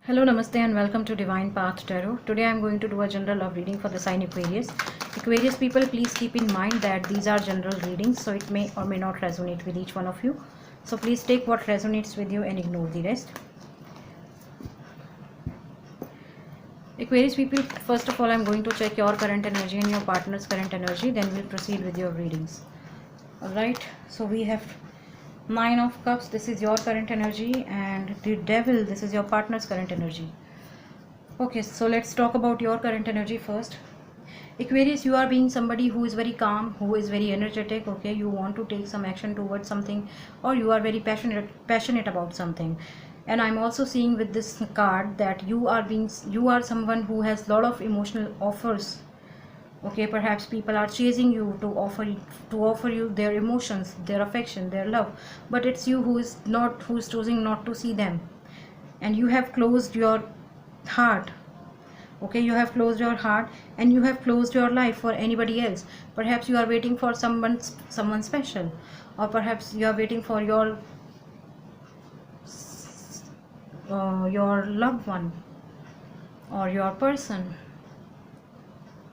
Hello, Namaste, and welcome to Divine Path Tarot. Today I am going to do a general love reading for the sign Aquarius. Aquarius people, please keep in mind that these are general readings, so it may or may not resonate with each one of you. So please take what resonates with you and ignore the rest. Aquarius people, first of all, I am going to check your current energy and your partner's current energy, then we'll proceed with your readings. Alright, so we have Nine of Cups, this is your current energy, and the Devil, this is your partner's current energy. Okay, so let's talk about your current energy first. Aquarius, you are being somebody who is very calm, who is very energetic. Okay, you want to take some action towards something, or you are very passionate about something. And I'm also seeing with this card that you are someone who has a lot of emotional offers. Okay, perhaps people are chasing you to offer you their emotions, their affection, their love, but it's you who's choosing not to see them, and you have closed your heart. Okay, you have closed your heart and you have closed your life for anybody else. Perhaps you are waiting for someone special, or perhaps you are waiting for your loved one or your person.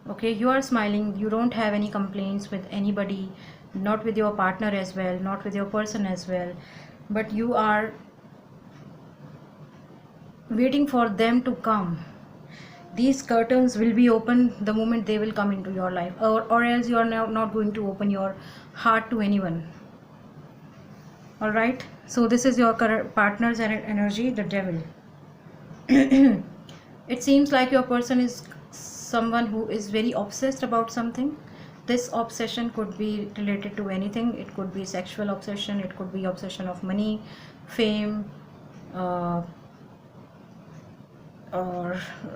Okay, you are smiling, you don't have any complaints with anybody, not with your partner as well, not with your person as well, but you are waiting for them to come. These curtains will be open the moment they will come into your life, or else you are not going to open your heart to anyone. Alright, so this is your partner's energy, the Devil. It seems like your person is someone who is very obsessed about something. This obsession could be related to anything. It could be sexual obsession, it could be obsession of money, fame, or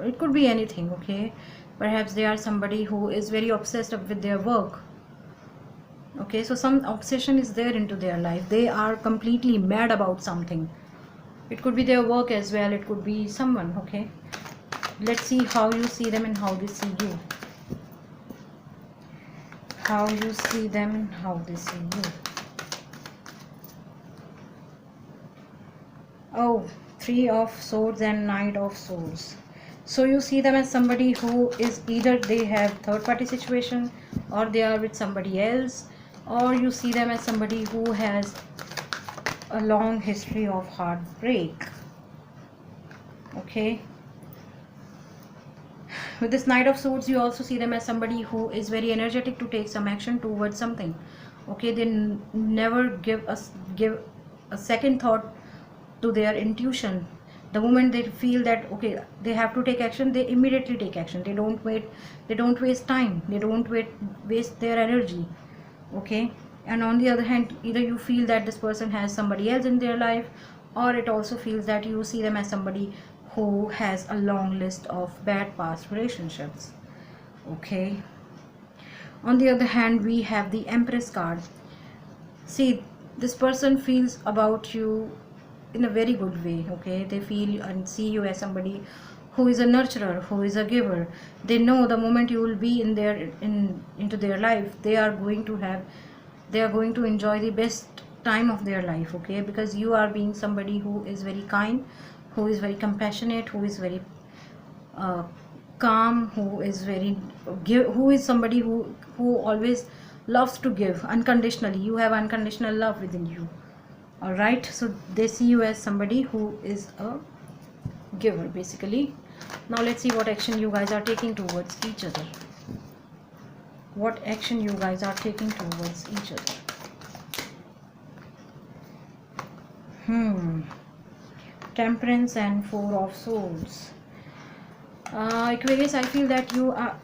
it could be anything. Okay, perhaps they are somebody who is very obsessed with their work. Okay, so some obsession is there into their life. They are completely mad about something. It could be their work as well, it could be someone. Okay, let's see how you see them and how they see you. How you see them and how they see you. Oh, Three of Swords and Knight of Swords. So you see them as somebody who is either they have third party situation, or they are with somebody else, or you see them as somebody who has a long history of heartbreak. Okay, with this Knight of Swords, you also see them as somebody who is very energetic to take some action towards something. Okay, they never give a second thought to their intuition. The moment they feel that okay, they have to take action, they immediately take action. They don't wait, they don't waste time, they don't waste their energy. Okay, and on the other hand, either you feel that this person has somebody else in their life, or it also feels that you see them as somebody who has a long list of bad past relationships. Okay, on the other hand, we have the Empress card. See, this person feels about you in a very good way. Okay, they feel and see you as somebody who is a nurturer, who is a giver. They know the moment you will be into their life, they are going to enjoy the best time of their life. Okay, because you are being somebody who is very kind, who is very compassionate, who is very calm, who is somebody who always loves to give unconditionally. You have unconditional love within you. All right, so they see you as somebody who is a giver basically. Now let's see what action you guys are taking towards each other. What action you guys are taking towards each other. Temperance and Four of Swords. Aquarius, I feel that you are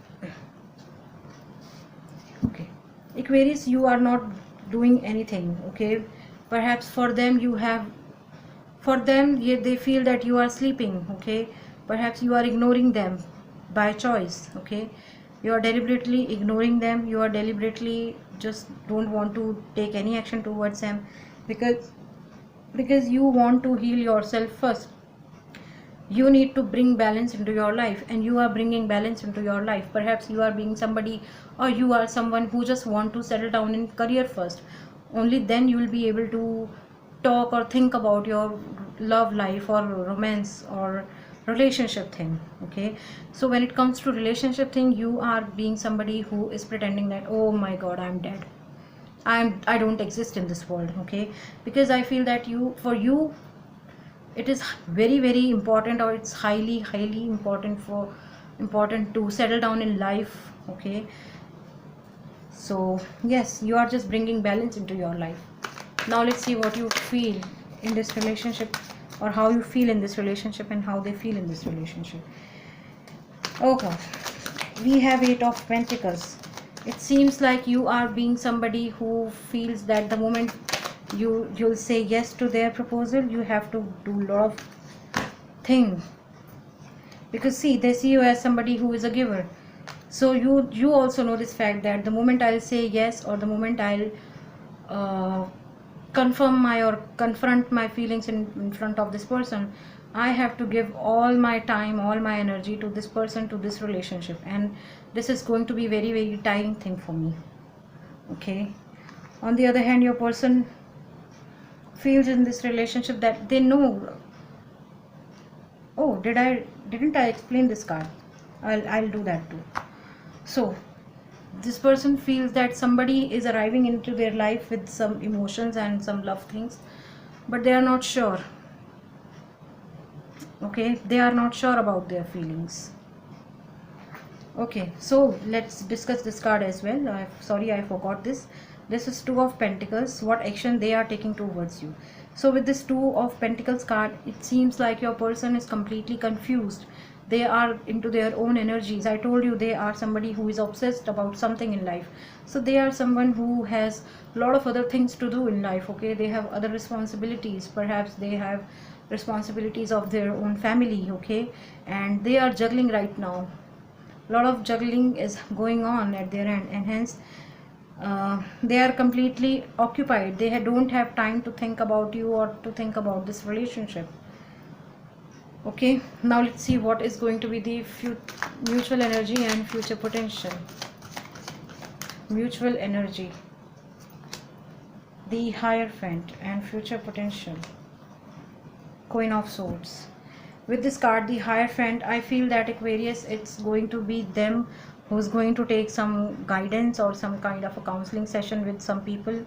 okay. Aquarius, you are not doing anything. Okay, perhaps for them they feel that you are sleeping. Okay, perhaps you are ignoring them by choice. Okay, you are deliberately ignoring them. You are deliberately just don't want to take any action towards them, because you want to heal yourself first. You need to bring balance into your life, and you are bringing balance into your life. Perhaps you are being somebody, or you are someone who just want to settle down in career first. Only then you will be able to talk or think about your love life or romance or relationship thing. Okay, so when it comes to relationship thing, you are being somebody who is pretending that, oh my god, I'm dead, I don't exist in this world. Okay, because I feel that for you it is very important, or it's highly important to settle down in life. Okay, so yes, you are just bringing balance into your life. Now let's see what you feel in this relationship, or how you feel in this relationship, and how they feel in this relationship. Oh god, we have Eight of Pentacles. It seems like you are being somebody who feels that the moment you'll say yes to their proposal, you have to do a lot of things, because see, they see you as somebody who is a giver. So you also know this fact that the moment I'll say yes, or the moment I'll uh, confirm my or confront my feelings in front of this person, I have to give all my time, all my energy to this person, to this relationship, and this is going to be very tiring thing for me. Okay, on the other hand, your person feels in this relationship that they know, oh, didn't I explain this card? I'll do that too. So this person feels that somebody is arriving into their life with some emotions and some love things, but they are not sure. Okay, they are not sure about their feelings. Okay, so let's discuss this card as well. Sorry, I forgot this. This is Two of Pentacles. What action they are taking towards you? So with this Two of Pentacles card, it seems like your person is completely confused. They are into their own energies. I told you, they are somebody who is obsessed about something in life. So they are someone who has a lot of other things to do in life. Okay, they have other responsibilities. Perhaps they have responsibilities of their own family. Okay, and they are juggling right now. A lot of juggling is going on at their end, and hence they are completely occupied. They don't have time to think about you or to think about this relationship. Okay, now let's see what is going to be the mutual energy and future potential. Mutual energy, the Hierophant, and future potential. Queen of Swords. With this card, the Hierophant, I feel that Aquarius, it's going to be them who's going to take some guidance or some kind of a counseling session with some people.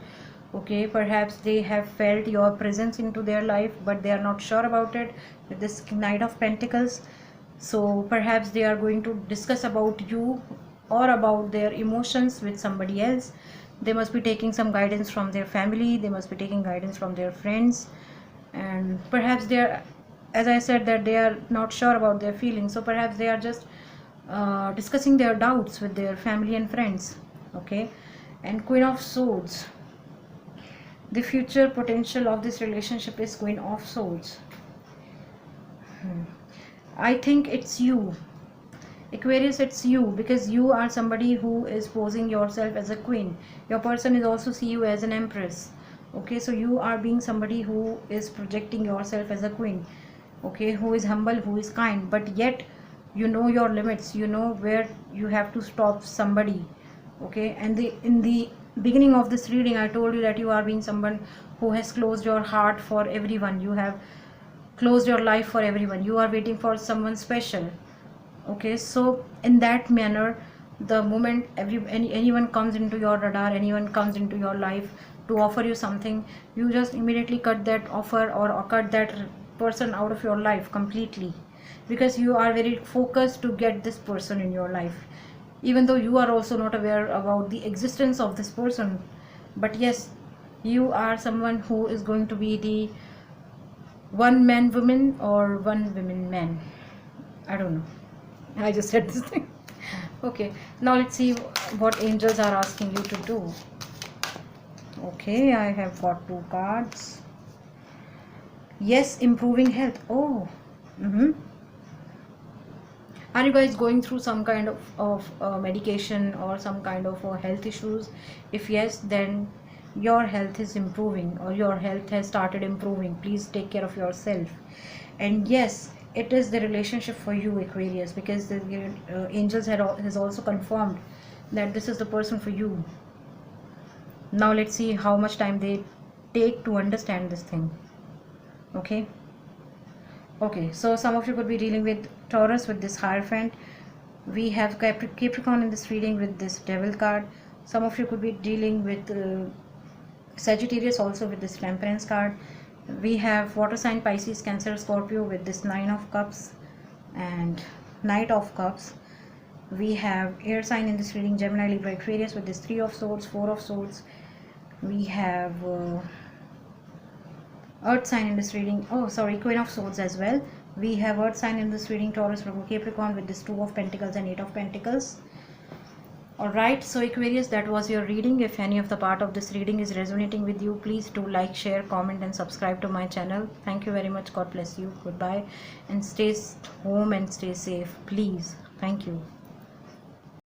Okay, perhaps they have felt your presence into their life, but they are not sure about it with this Knight of Pentacles. So perhaps they are going to discuss about you or about their emotions with somebody else. They must be taking some guidance from their family, they must be taking guidance from their friends, and perhaps they are, as I said, that they are not sure about their feelings, so perhaps they are just discussing their doubts with their family and friends. Okay, and Queen of Swords, the future potential of this relationship is Queen of Swords. I think it's you, Aquarius, it's you, because you are somebody who is posing yourself as a queen. Your person is also see you as an empress. Okay, so you are being somebody who is projecting yourself as a queen. Okay, who is humble, who is kind, but yet you know your limits, you know where you have to stop somebody. Okay, and in the beginning of this reading, I told you that you are being someone who has closed your heart for everyone. You have closed your life for everyone. You are waiting for someone special. Okay, so in that manner, the moment anyone comes into your radar, anyone comes into your life to offer you something, you just immediately cut that offer or cut that person out of your life completely, because you are very focused to get this person in your life, even though you are also not aware about the existence of this person. But yes, you are someone who is going to be the one man woman or one woman man. I don't know, I just said this thing. Okay, now let's see what angels are asking you to do. Okay, I have got two cards. Yes, improving health. Oh, are you guys going through some kind of medication or some kind of health issues? If yes, then your health is improving, or your health has started improving. Please take care of yourself. And yes, it is the relationship for you, Aquarius, because the angels has also confirmed that this is the person for you. Now let's see how much time they take to understand this thing. Okay, Okay, so some of you could be dealing with Taurus with this Hierophant. We have Capricorn in this reading with this Devil card. Some of you could be dealing with Sagittarius also with this Temperance card. We have water sign Pisces, Cancer, Scorpio with this Nine of Cups and Knight of Cups. We have air sign in this reading Gemini, Libra, Aquarius with this Three of Swords, Four of Swords. We have earth sign in this reading, Queen of Swords as well. We have earth sign in this reading Taurus, Virgo, Capricorn with this Two of Pentacles and Eight of Pentacles. Alright, so Aquarius, that was your reading. If any of the part of this reading is resonating with you, please do like, share, comment and subscribe to my channel. Thank you very much. God bless you. Goodbye and stay home and stay safe, please. Thank you.